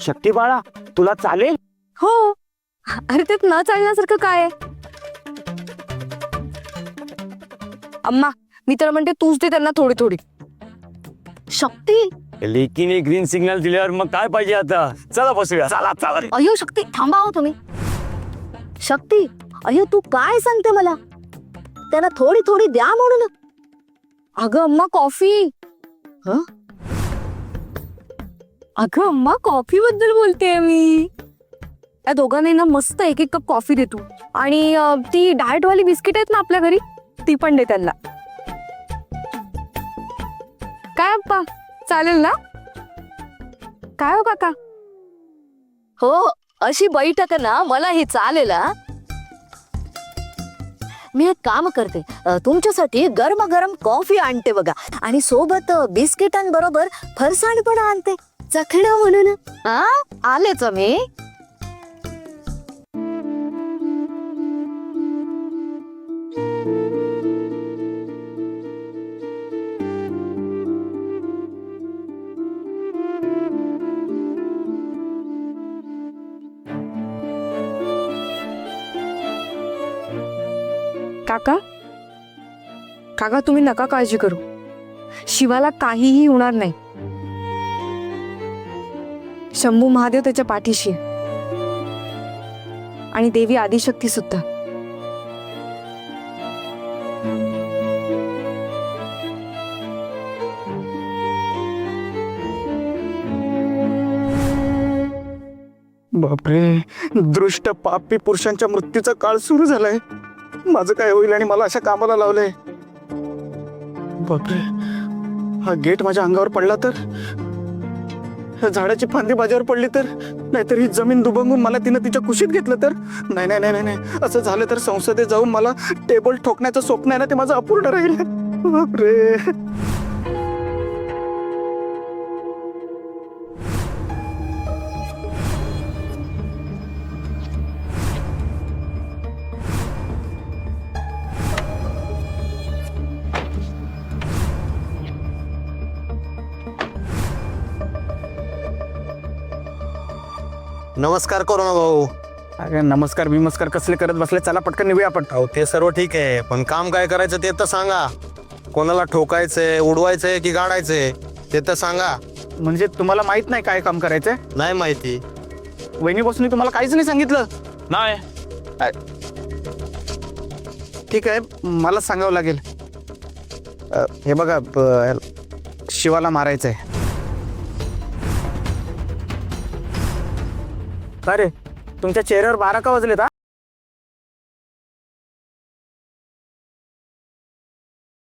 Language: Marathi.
शक्ती बाळा, तुला चालेल? हो. अरे त्यात न चालण्यासारखं काय आहे? अम्मा, मी तर म्हणते तूच दे त्यांना थोडी थोडी. शक्ती, लेकीने ग्रीन सिग्नल दिल्यावर मग काय पाहिजे आता? चला बसूया. चला चला. अयो शक्ती थांबा हो तुम्ही. शक्ती, अयो तू काय सांगते मला? त्यांना थोडी थोडी द्या म्हणून. अगं अम्मा कॉफी. हं? अगं अम्मा कॉफी बद्दल बोलतेय मी. या दोघांनी ना मस्त एक एक कप कॉफी देतो आणि ती डाएट वाली बिस्किट आहेत ना आपल्या घरी, ती पण दे त्यांना. काय अप्पा, चालेल ना? काय हो काका? हो, अशी बैठक ना मला ही चालेल. मी एक काम करते, तुमच्यासाठी गरम कॉफी आणते बघा, आणि सोबत बिस्किटांबरोबर फरसाण पण आणते चखणं म्हणून. आलेच मी. काका, काका तुम्ही नका काळजी करू. शिवाला काहीही होणार नाही. शंभू महादेव त्याच्या पाठीशी आहे आणि देवी आदिशक्ती सुद्धा. बापरे, दृष्ट पापी पुरुषांच्या मृत्यूचा काळ सुरू झालाय. माझं काय होईल आणि मला अशा कामाला लावलंय? बापरे, हा गेट माझ्या अंगावर पडला तर, झाडाची फांदी माझ्यावर पडली तर, नाहीतर ही जमीन दुबंगून मला तिनं तिच्या कुशीत घेतलं तर. नाही नाही नाही नाही, असं झालं तर संसदेत जाऊन मला टेबल ठोकण्याचं स्वप्न आहे ना, ते माझं अपूर्ण राहील. बापरे. नमस्कार करू ना भाऊ. अरे नमस्कार बिमस्कार कसले करत बसले? चला पटकन निघूया आपण. अहो ते सर्व ठीक आहे, पण काम काय करायचं ते तर सांगा. कोणाला ठोकायचंय, उडवायचंय की गाडायचंय ते तर सांगा. म्हणजे तुम्हाला माहित नाही काय काम करायचंय? नाही माहिती. वहिनीपासून तुम्हाला काहीच नाही सांगितलं? नाही. ठीक आहे, मला सांगावं लागेल. हे बघा, शिवाला मारायचंय. का रे, तुमच्या चेहऱ्यावर 12 का वाजलेत?